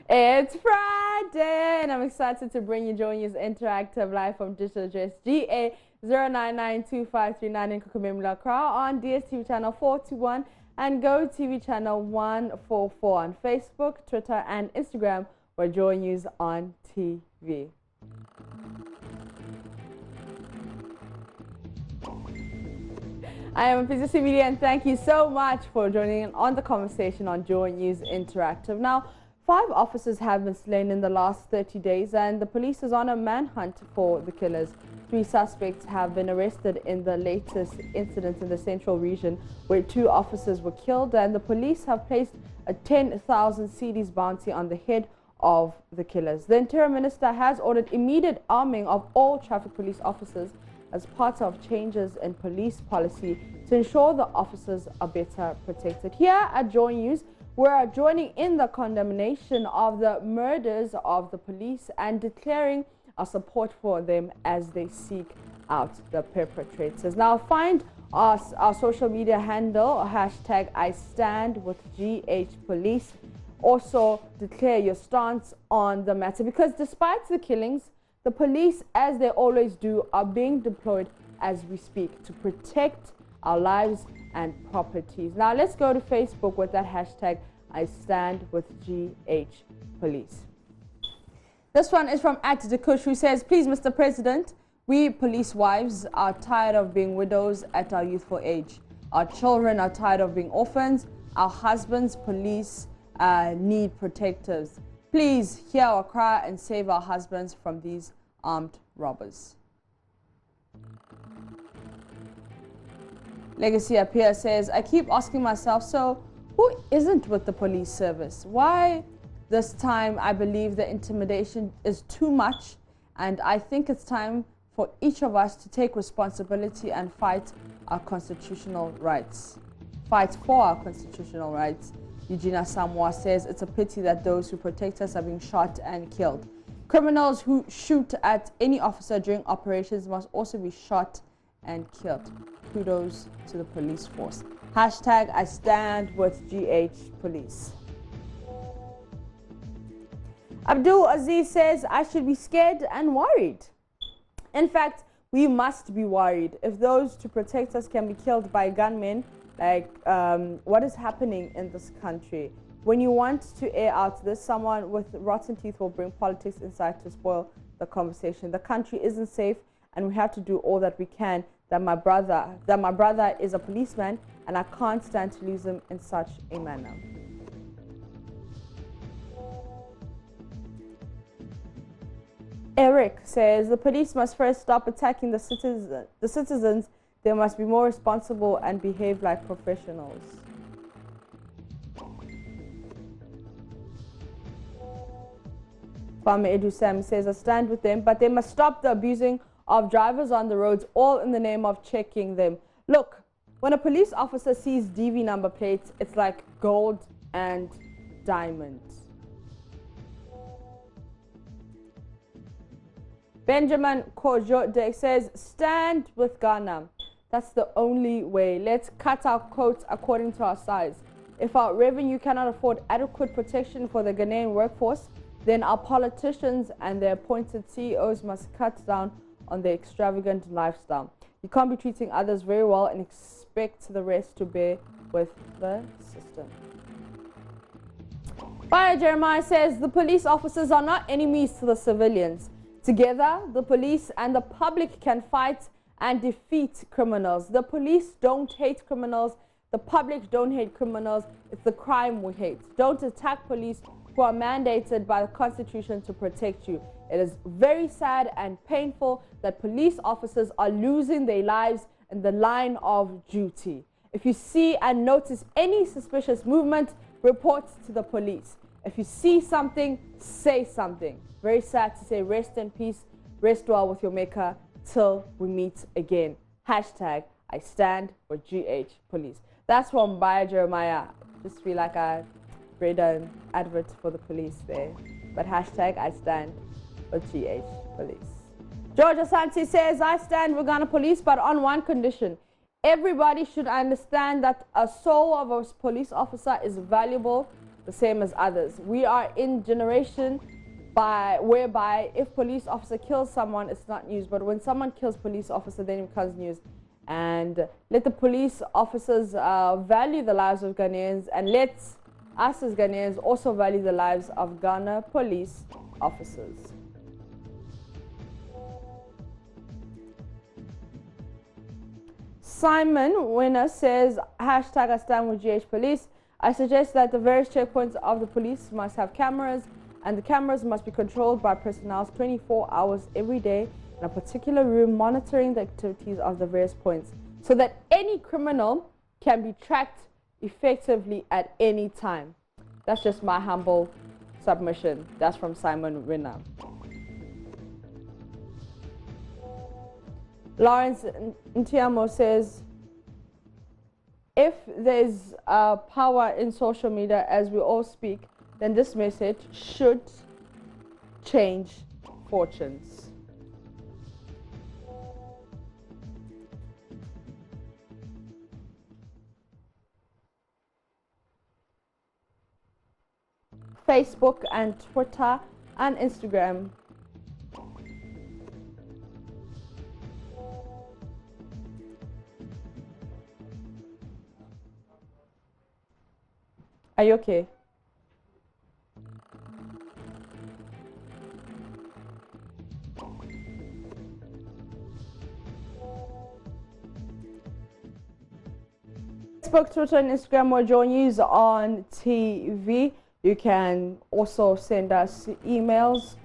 It's Friday, and I'm excited to bring you JoyNews Interactive live from digital address GA 0992539 in Kukumemla Accra on DSTV channel 421 and Go TV channel 144 on Facebook, Twitter, and Instagram. We're JoyNews on TV. I am Pizzi Media, and thank you so much for joining in on the conversation on JoyNews Interactive. Now, 5 officers have been slain in the last 30 days, and the police is on a manhunt for the killers. 3 suspects have been arrested in the latest incident in the central region, where 2 officers were killed, and the police have placed a 10,000 cedis bounty on the head of the killers. The Interior Minister has ordered immediate arming of all traffic police officers as part of changes in police policy to ensure the officers are better protected. Here at JoyNews, we are joining in the condemnation of the murders of the police and declaring our support for them as they seek out the perpetrators. Now, find us our social media handle, #IStandWithGHPolice. Also, declare your stance on the matter, because despite the killings, the police, as they always do, are being deployed as we speak to protect our lives and properties. Now, let's go to Facebook with that #IStandWithGHPolice. This one is from @Dekush, who says, "Please, Mr. President, we police wives are tired of being widows at our youthful age. Our children are tired of being orphans. Our husbands, police, need protectors. Please hear our cry and save our husbands from these armed robbers." Legacy Appear says, "I keep asking myself, so who isn't with the police service? Why this time? I believe the intimidation is too much, and I think it's time for each of us to take responsibility and fight our constitutional rights. Fight for our constitutional rights." Eugenia Samoa says, "It's a pity that those who protect us are being shot and killed. Criminals who shoot at any officer during operations must also be shot and killed. Kudos to the police force." #IStandWithGHPolice. Abdul Aziz says, "I should be scared and worried. In fact, we must be worried. If those to protect us can be killed by gunmen, like what is happening in this country? When you want to air out this, someone with rotten teeth will bring politics inside to spoil the conversation. The country isn't safe, and we have to do all that we can. That my brother is a policeman, and I can't stand to lose him in such a manner." Eric says, "The police must first stop attacking the citizens. They must be more responsible and behave like professionals." Farmer Edu Sam says, "I stand with them, but they must stop the abusing of drivers on the roads, all in the name of checking them. Look, when a police officer sees DV number plates, it's like gold and diamonds." Benjamin Kojo says, "Stand with Ghana. That's the only way. Let's cut our coats according to our size. If our revenue cannot afford adequate protection for the Ghanaian workforce, then our politicians and their appointed CEOs must cut down on their extravagant lifestyle. You can't be treating others very well and expect the rest to bear with the system." Fire Jeremiah says, "The police officers are not enemies to the civilians. Together, the police and the public can fight and defeat criminals. The police don't hate criminals. The public don't hate criminals. It's the crime we hate. Don't attack police who are mandated by the Constitution to protect you. It is very sad and painful that police officers are losing their lives in the line of duty. If you see and notice any suspicious movement, report to the police. If you see something, say something. Very sad to say, rest in peace, rest well with your maker till we meet again. #IStandWithGHPolice." That's from Baya Jeremiah. Just feel like I read an advert for the police there. But #IStandWithGHPolice. George Asante says, "I stand with Ghana Police, but on one condition. Everybody should understand that a soul of a police officer is valuable. the same as others. We are in generation whereby if police officer kills someone, it's not news. But when someone kills police officer, then it becomes news. And let the police officers value the lives of Ghanaians, and let us as Ghanaians also value the lives of Ghana police officers. Simon Winner says, hashtag I stand with GH Police. I suggest that the various checkpoints of the police must have cameras, and the cameras must be controlled by personnel 24 hours every day in a particular room monitoring the activities of the various points so that any criminal can be tracked effectively at any time. That's just my humble submission. That's from Simon Winner. Lawrence Ntiamo says, if there's power in social media as we all speak, then this message should change fortunes. Facebook and Twitter and Instagram. Are you okay? Facebook, Twitter, and Instagram or JoyNews on TV. You can also send us emails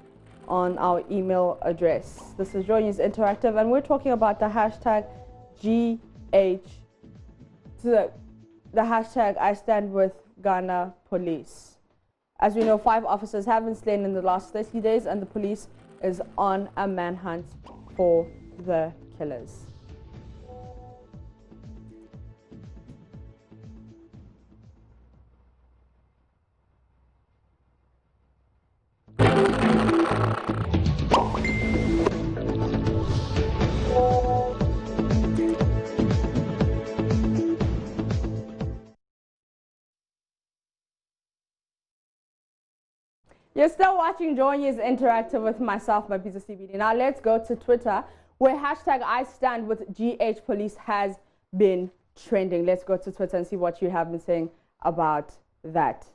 on our email address. This is JoyNews Interactive, and we're talking about the hashtag GH, the hashtag I stand with Ghana Police. As we know, 5 officers have been slain in the last 30 days, and the police is on a manhunt for the killers. You're still watching JoyNews Interactive with myself, Mabhiza CBD. Now let's go to Twitter, where hashtag I stand with GH Police has been trending. Let's go to Twitter and see what you have been saying about that.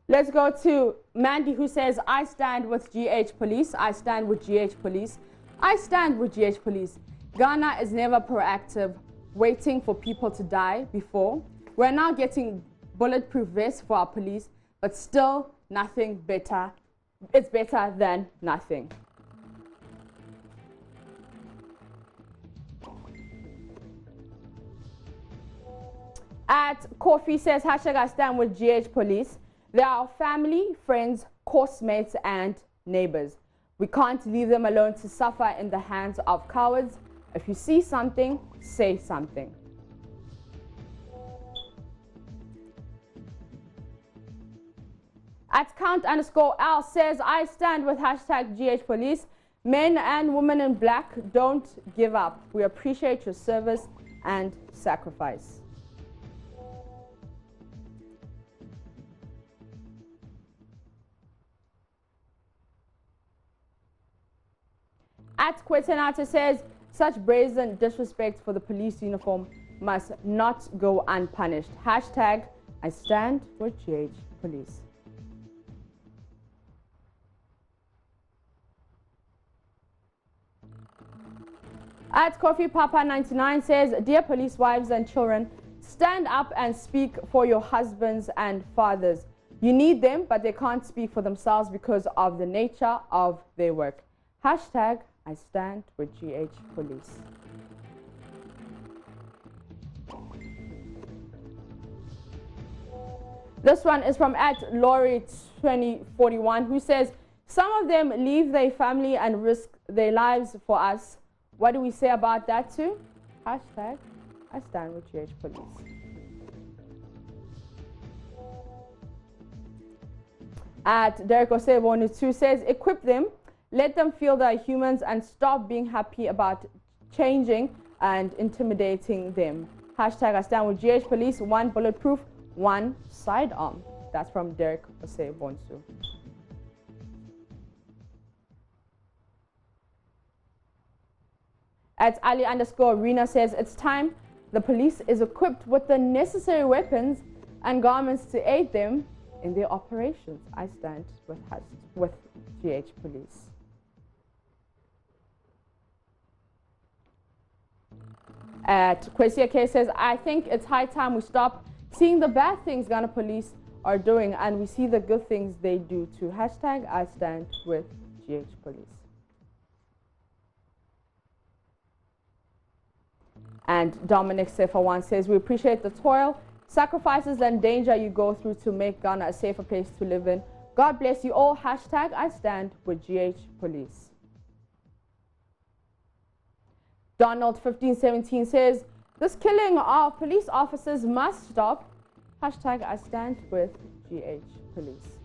Let's go to Mandy, who says, I stand with GH Police. I stand with GH Police. I stand with GH Police. Ghana is never proactive, waiting for people to die before. We're now getting bulletproof vests for our police, but still nothing better. It's better than nothing. At Coffee says, hashtag I stand with GH Police. They are our family, friends, course mates, and neighbors. We can't leave them alone to suffer in the hands of cowards. If you see something, say something. At count_L says, I stand with hashtag GH Police. Men and women in black, don't give up. We appreciate your service and sacrifice. At Kwetenata says, such brazen disrespect for the police uniform must not go unpunished. Hashtag I stand with GH Police. At Coffee Papa 99 says, dear police wives and children, stand up and speak for your husbands and fathers. You need them, but they can't speak for themselves because of the nature of their work. Hashtag I stand with GH Police. This one is from at Laurie2041, who says, some of them leave their family and risk their lives for us. What do we say about that too? Hashtag I stand with GH Police. At Derek Osebo2 says, equip them, let them feel they're humans and stop being happy about changing and intimidating them. Hashtag I stand with GH Police, 1 bulletproof, 1 sidearm. That's from Derek Ose Bonsu. At Ali_Arena says, it's time the police is equipped with the necessary weapons and garments to aid them in their operations. I stand with GH Police. At Kwesia K says, I think it's high time we stop seeing the bad things Ghana police are doing and we see the good things they do too. Hashtag I stand with GH Police. And Dominic Sefa1 says, we appreciate the toil, sacrifices and danger you go through to make Ghana a safer place to live in. God bless you all. Hashtag I stand with GH Police. Donald1517 says, this killing of police officers must stop. Hashtag I stand with GH Police.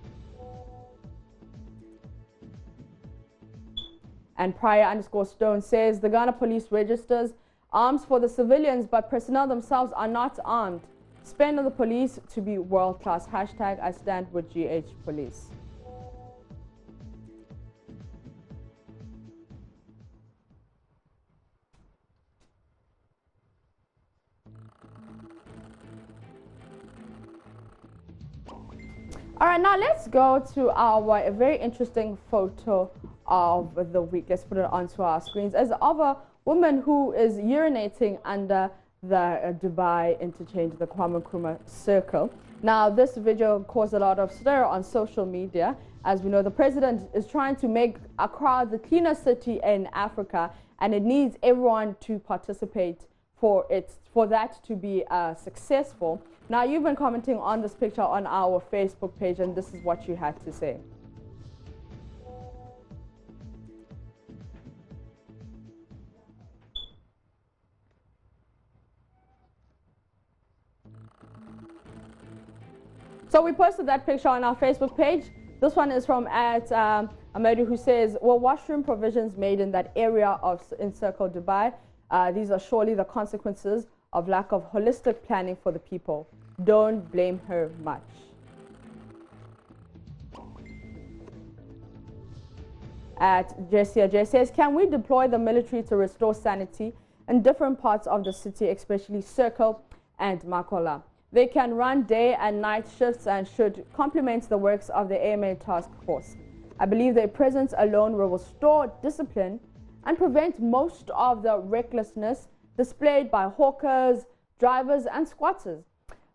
And Prior_Stone says, the Ghana Police registers arms for the civilians, but personnel themselves are not armed. Spend on the police to be world-class. Hashtag I stand with GH Police. All right, now let's go to our very interesting photo of the week. Let's put it onto our screens. As of a woman who is urinating under the Dubai interchange, the Kwame Nkrumah Circle. Now, this video caused a lot of stir on social media. As we know, the president is trying to make Accra the cleanest city in Africa, and it needs everyone to participate for that to be successful. Now, you've been commenting on this picture on our Facebook page, and this is what you had to say. So we posted that picture on our Facebook page. This one is from Amadou, who says, well, washroom provisions made in that area in Circle Dubai. These are surely the consequences of lack of holistic planning for the people. Don't blame her much. At Jessia J says, can we deploy the military to restore sanity in different parts of the city, especially Circle and Makola? They can run day and night shifts and should complement the works of the AMA task force. I believe their presence alone will restore discipline and prevent most of the recklessness displayed by hawkers, drivers and squatters.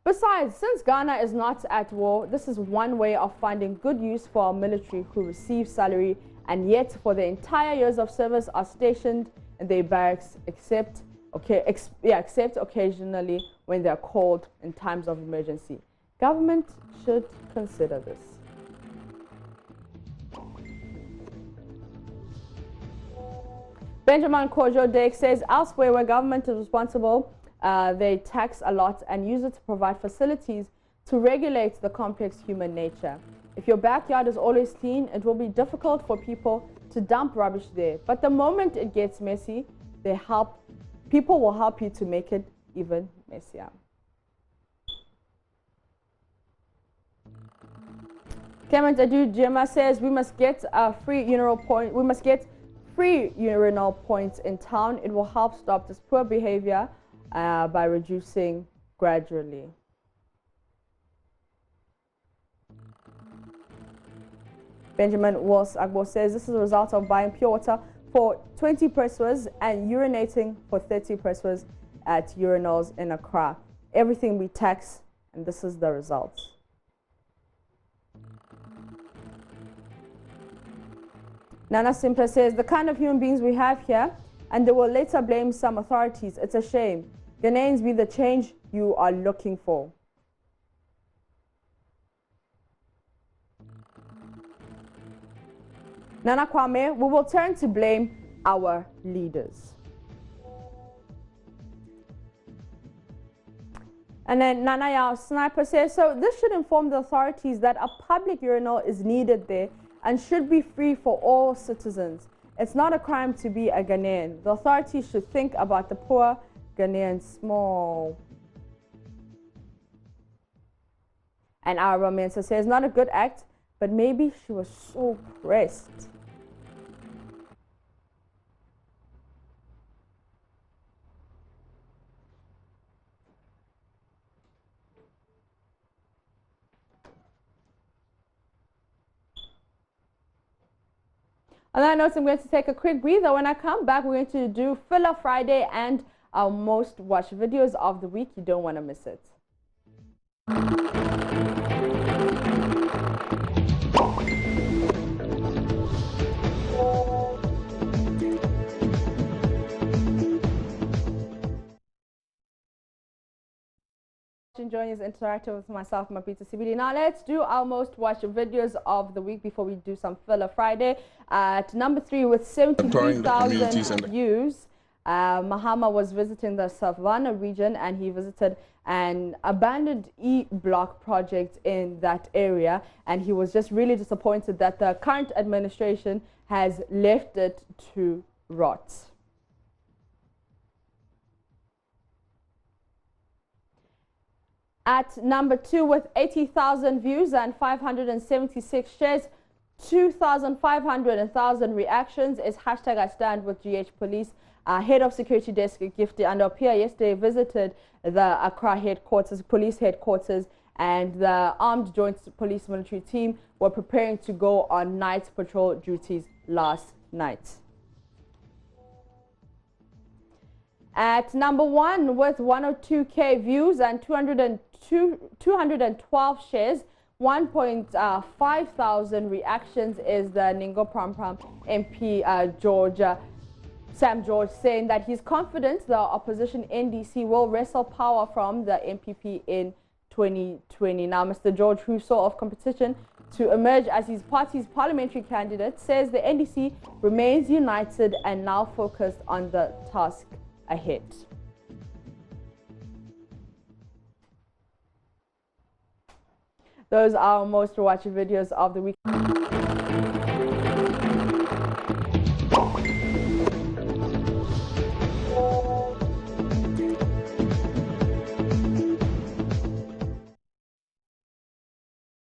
Besides, since Ghana is not at war, this is one way of finding good use for our military who receive salary and yet for the entire years of service are stationed in their barracks except occasionally when they are called in times of emergency. Government should consider this. Benjamin Kojo Dake says, elsewhere where government is responsible, they tax a lot and use it to provide facilities to regulate the complex human nature. If your backyard is always clean, it will be difficult for people to dump rubbish there. But the moment it gets messy, people will help you to make it even messier. Clement Adu Jema says we must get free urinal points in town. It will help stop this poor behavior by reducing gradually. Benjamin Walsh Agbo says this is a result of buying pure water for 20 pesewas and urinating for 30 pesewas at urinals in Accra. Everything we tax, and this is the result. Nana Simpler says, the kind of human beings we have here, and they will later blame some authorities. It's a shame. Ghanaians be the change you are looking for. Nana Kwame, we will turn to blame our leaders. And then Nanaya Sniper says, so this should inform the authorities that a public urinal is needed there and should be free for all citizens. It's not a crime to be a Ghanaian. The authorities should think about the poor Ghanaian small. An Arab minister says not a good act, but maybe she was so pressed. On that note, I'm going to take a quick breather. When I come back, we're going to do Filler Friday and our most watched videos of the week. You don't want to miss it. JoyNews Interactive with myself, Mapita Sibili. Now let's do our most watched videos of the week before we do some Filler Friday. At number 3 with 73,000 views, Mahama was visiting the Savannah region, and he visited an abandoned E-block project in that area, and he was just really disappointed that the current administration has left it to rot. At number 2 with 80,000 views and 576 shares, 2,500 and 1,000 reactions is hashtag I stand with GH Police. Head of Security Desk Gifty Andopia yesterday visited the Accra headquarters, police headquarters, and the Armed Joint Police Military Team were preparing to go on night patrol duties last night. At number 1 with 102k views and 212 shares, 1.5 thousand reactions is the Ningo Pram MP Sam George, saying that he's confident the opposition NDC will wrestle power from the MPP in 2020. Now, Mr. George, who saw of competition to emerge as his party's parliamentary candidate, says the NDC remains united and now focused on the task ahead. Those are our most watched videos of the week.